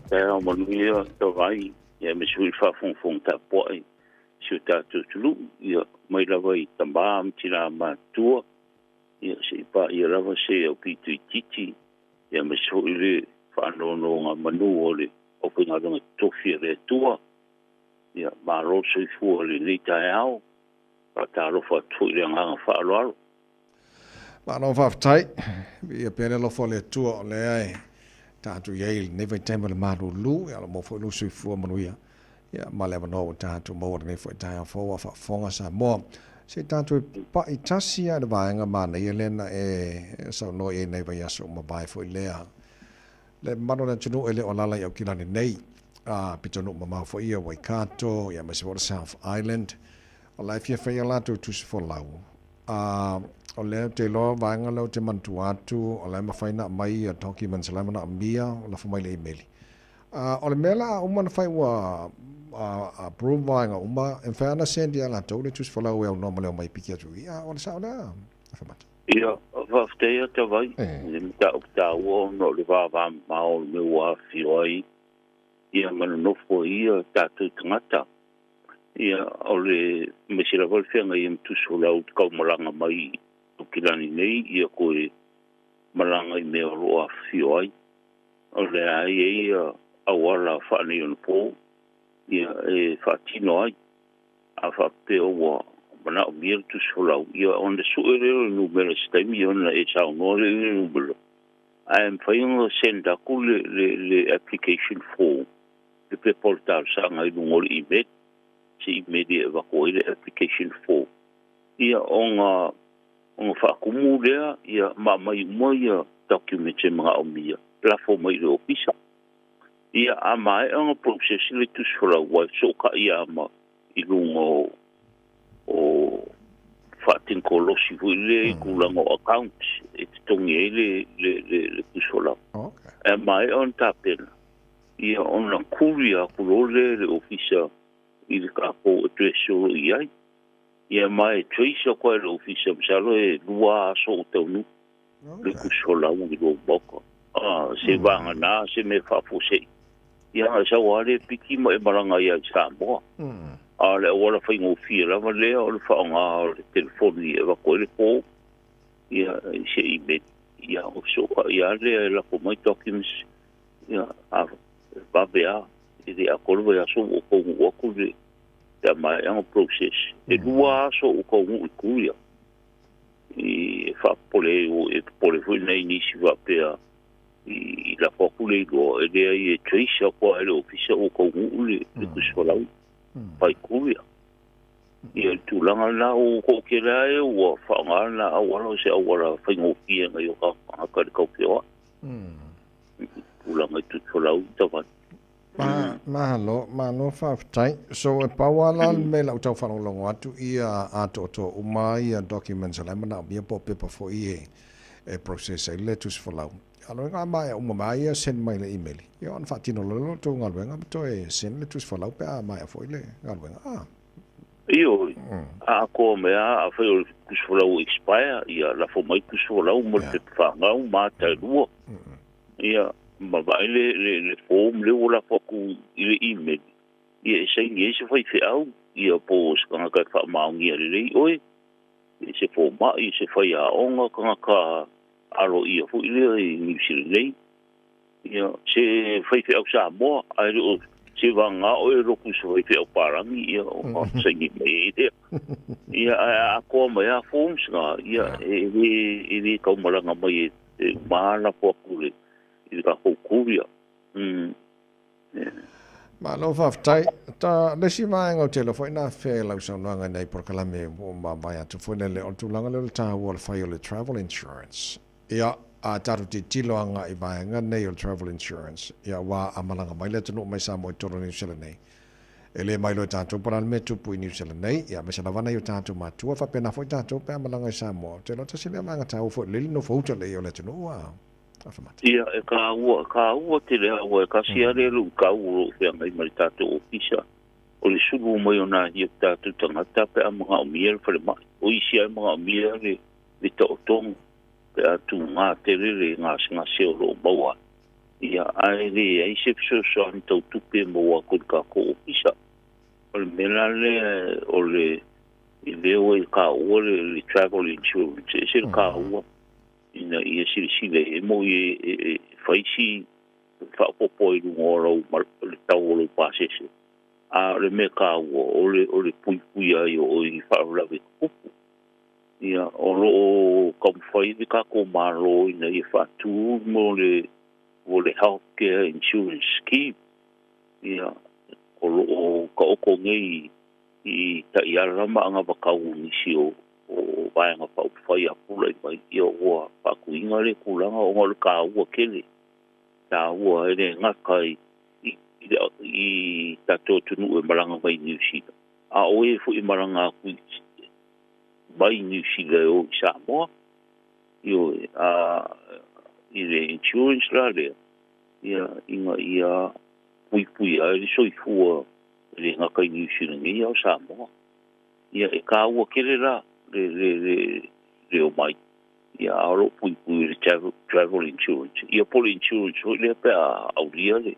Kaya manuia tawai ia me sui fa fong ta poi si ta tu ia mai lava I tambam tira ma tua ia si pa ia lava se o pitu titi ia me sui le fa no nga manu ole o pinga nga tofi le tua ia ma ro sui fu le ni tai au pa ta ro fa tu le nga fa lo ma no fa tai ia pere lo fo le tua le ai tātou iei nei vai taima le marulu ia mo fo lu sui fu manuia ia ma le no tātou mo nei fo tai fo fa fonga sa mo se tātou pa itasi ia le vaenga mana ia lena e so no e nei vai aso mo bai fo lea le mano na tunu ele olala ia kilani nei a pitonu mama fo ia Waikato ia ma se South Island o life ia fa ia la tu fo lau o le te loa vaenga lau te mantu atu, o le mawhaina mai a toki man salama na mia, o la whamai le imeli. O le mela uma na whai wa approve vaenga uma, en whaana sendi ala tau le tusi whalau eo no maleo mai piki atu. Ia, o le sao lea, whamata. Ia, whaftea te vai, ta upta ua no le vava mao me ua whioi, ia mana nofo ia tātou tangata. Ia, o le mesira walwhenga i mtusi whalau kau malanga mai, kilani nei ia koe malanga I mea roa whioi. O le ai e awala whaani on po ia e whaatino ai a whapeo wa mana o mia tu solau ia on the suere numero stemi on e sao no le numero. I am whainga senda ku le application form le pe portal sanga I nungol imet si imedi e wako le application form ia onga whaakumu lea, ia mai ia documents e mga omia, plafo mai le ofisa. Ia a mai anga process le tuswhala wai soka ia ama I lungo o whaatinko losi hui le kulango account, e te tongi e le tuswhala. E mai on tapena, ia ona kuria kulole le ofisa I le kapo e tresoro iai. Ia mai tracer koe le ofisa msalo e lua so taunu le kusola I lo boko se vanga na se me fafose ia sa wale piki mo e maranga ia sa mo le wala fa ngo fira ma le o le fa nga le telefoni e va ko le po ia se ibe ia o so ia le la ko mai documents ia va bea e a ko le so o ko le ya mai ang process e lua so ko ngu kuia e fa pole foi nei ni si va pe I la popule go e de ai trace ko ele ofisa o ko ngu le ku sola pai kuia e tu langa la o ko ke la e o fa ngana a wala se a wala fa ngo ki nga yo ka ko pe o tu langa tu sola ta va ma no tai so e pawala me la utau whanolongo atu ia ato umai a documents ala mana bia po pepa fo e process ai letus whalau alo nga mai mai a send mai le email ia on fatino lo to ngalwenga to e send letus whalau pe a mai fo ile ngalwenga io a ko me a fo kus whalau expire ia la fo mai kus whalau mo te whangau ma te lua ia ma vai le form le ola foku I le email ia se ngi se fai fe au ia pos kanga ka fa ma ngi le oi se forma I se fai a onga kanga ka aro ia fu ile ni se le ia se fai fe au sa mo ai o se vanga o ro ku se fai fe au parangi ia o se ngi me ia a ko ma ya forms nga ia e ka malanga mai e mana foku le I ka hokuria. Ma no whaftai, ta lesi mai ngau te lafo ina whea lau saunoanga nei porkalame o ma mai atu fwene le o tūlanga le tā ua le whai o le travel insurance. Ia a taru te tiloanga I vaenga nei o travel insurance. Ia wā amalanga mai le tunu mai sa mo I toro New Zealand nei. E le mai lo tātou paran me tupu I New Zealand nei. Ia me sa lawana I o tātou mātua whapena fo I tātou pe amalanga I sa mo. Te lo tasi lea manga tāu fo lili no fauta le o le tunu wā. Ia e ka ua te rea ua e ka siare lu ka ua o whea ngai mari tātou ofisa. O le sulu mai o nā hia tātou tangata pe a mga o mia le whare mai. O isi ai mga o mia le ta o tongu. Pe a tu ngā te rere ngā singa seo lo maua. ia ai le ai se so to tupe mo ko ka ko pisa o le mena le o le i le o ka o le travel insurance se ka o ina ia sile e mo e faisi fa popo i ngoro ma le tau le pasese a le me ka o le pui ai o i fa la ve kupu ia o lo kom fai ka ko malo ina i fa tu mo le healthcare insurance scheme ia o lo ka o ko ngai i ta ia rama anga bakau ni si o vai nga pa fai a pula i mai ia o pa ku inga le kulanga o ngol ka o kele ta o ele nga kai i ta to tunu e maranga mai ni si a o e fu i maranga ku mai ni si le o sa mo io i le insurance la le ia inga ia pui ai so i fu le nga kai ni si ni ia sa mo ia e ka o kele la le o mai ia aro pui le travel insurance ia poli insurance le pe au dia le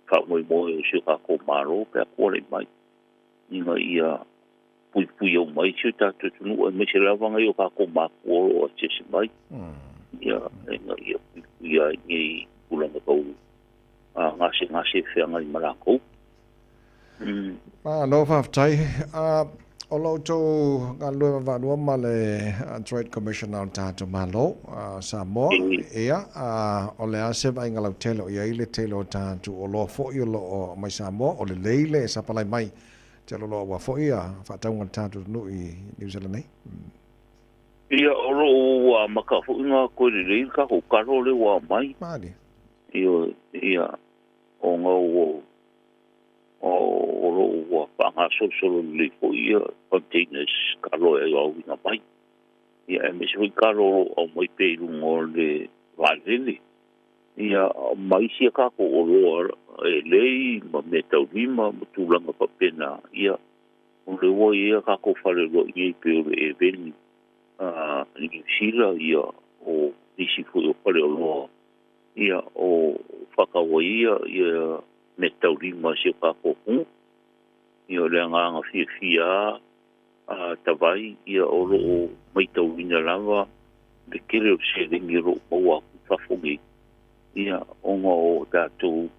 fa mo se ka ko maro pe ko le mai ia pui o mai se ta tu no me se lava ngai o ka ko ma ko o se mai ia ia ni kula ko ngase fe ngai mara ko no fa tai o lo to ga lo va no male trade commissioner ta to malo sa mo ia o le ase vai ngala telo ia ile telo ta to o lo fo i lo mai sa mo o le leile sa pala mai te lo wa fo ia fa ta un ta to no i New Zealand nei ia o lo wa maka fo nga ko le ka ko ka ro le wa mai mali ia o nga o lo wa pa nga so le ko ia containers ka lo e o nga mai ia me se ka ro o mai pe lu le valele ia mai se ka ko o lo e lei ma me tau lima tu langa pa pena ia o le wo ia ka ko fale lo i pe e veni ni sila ia o disi fu o fale lo ia o whakawaia ia me tau lima se ka ko hu ia le nganga fia tawai ia o lo mai tau lina lava le kere o se ringi ro o aku whafongi ia onga o tātou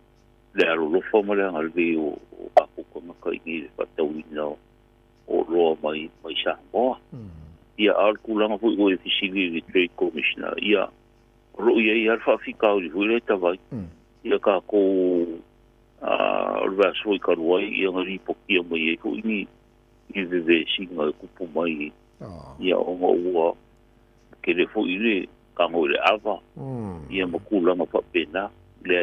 le aro lofa ma le ngalwe o aku kamaka ingi le whatau lina o roa mai sa moa ia alkulanga fu o e fisili le trade commissioner ia ro ia i alfa fika o le tawai ia ka ko alwa soi karuai ia ngari pokia mai e ko ini i ve singa kupu mai ia onga ua kele fu ile ka mo le ava ia makulanga pa pena le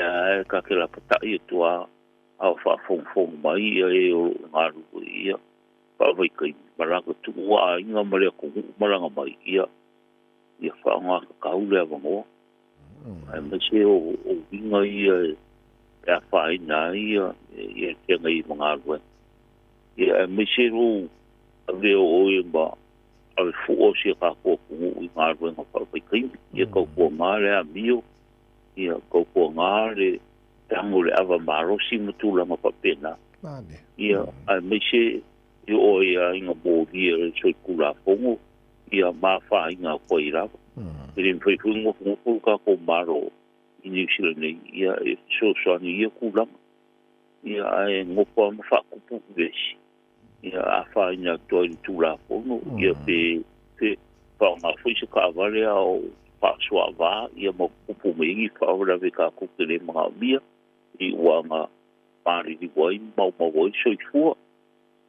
ka ke la pata i tua au fa fong mai ia e o ngaru ia pa vai kai maranga tu wa inga mare ko maranga mai ia fa nga ka ule ava mo ai me se o inga ia ya fa ina ia ke ngai mangaru ia me se ro ave o ba al fu o se ka ko i ngaru nga pa vai kai ia ko ngale a mio ia ko ngale tangule ava maro si mutula ma pa pena ia ai me se o ia inga bodia so kula fongo ia ma fa inga ko ira rin foi fungo ka ko maro ini sila nei ia so ni ia kula ia ai ngopo ma fa kupu vesi ia a fa inga to tula fongo ia pe fa ma foi se ka vale o pa suava ia mo kupu me i fa ora ve ka kupu le ma bia i wanga pari di wai ma wai so fu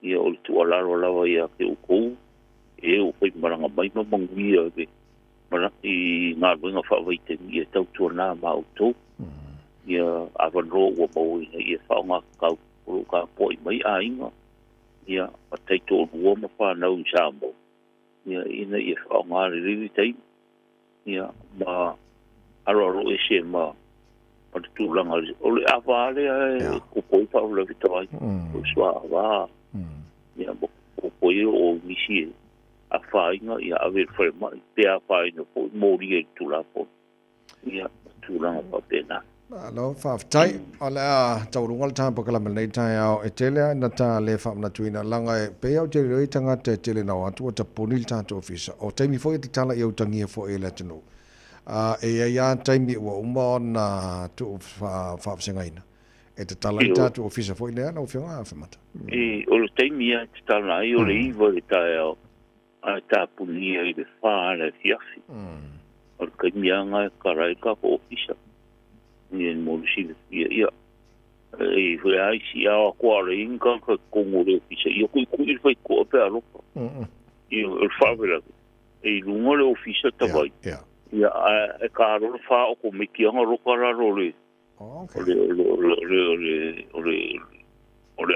ia o tu ala lava ia ke o ko e o foi maranga mai ma manguia ke mara i nga winga fa vai te ia tau tu na ma o to ia avan ro o mo ia fa nga ka o ka poi mai a inga ia a te to o ma fa na u jambo ia ina ia fa nga ri te ia ma aro e se ma o tu langa o le avale ko po pa o le vitai o swa va ia po o misi a fainga ia ave ferma te a faina po mori e tu la po ia tūranga pa pena. Alo whaftai, o lea tau runga le tāpa kala melei tai au e telea na tā le wham na tuina langa e pe au te roi tanga te tele na watu o ta poni le tātou ofisa. O taimi fo e te tala i au tangia fo e le tanu. E ia taimi ua uma o na tu whafsenga ina. E te tala i tātou ofisa fo i lea na o whianga a whamata. O le taimi ia te tala ai o le iwa le tai au a tā puni i le whaa le fiafi. O le kaimianga e karai ka ko ofisa. Ni mo si ia e foi ai si a quale in ka como le ofisa io qui fai ko pe alo io il favela e lungo le ofisa ta vai ia e caro fa o come che hanno cara role ole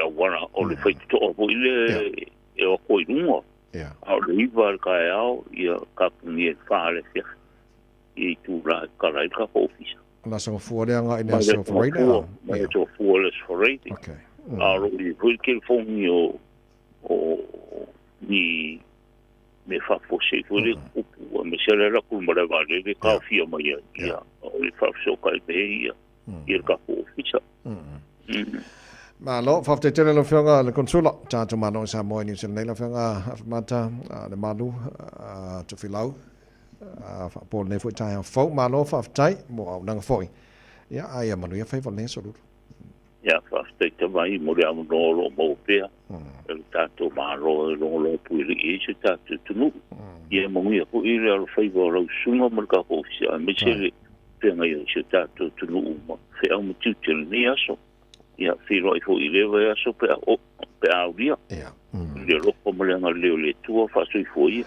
agora ole fai to o ile e o coi lungo a rival ka ao ia ka ni fa le fia e tu la cara ka ofisa la so fuori anga in so for right now ma so fuori for right okay aro i quel fondi o ni me fa fosse fuori o me se la cum la vale de caffè ma ia o i fa so kai be ia ka ufficia ma lo fa te tele lo fionga le consula ta to mano sa mo ni se nei la fionga mata le malu to filau fa po ne fo tai fo ma lo fa tai mo au nang foi ya ai ma no ia fai von so ya fa te te vai mo le no lo mo pe el tanto ma lo pu i se tanto tu no ia mo ia ko i le fai vo lo sunga mo ka ko si a me se pe ngai se tanto tu no mo fe au mo tu te ni aso ia fi lo i fo i le va aso pe au dia ya le lo ko mo le ngal le tu fa so i fo ia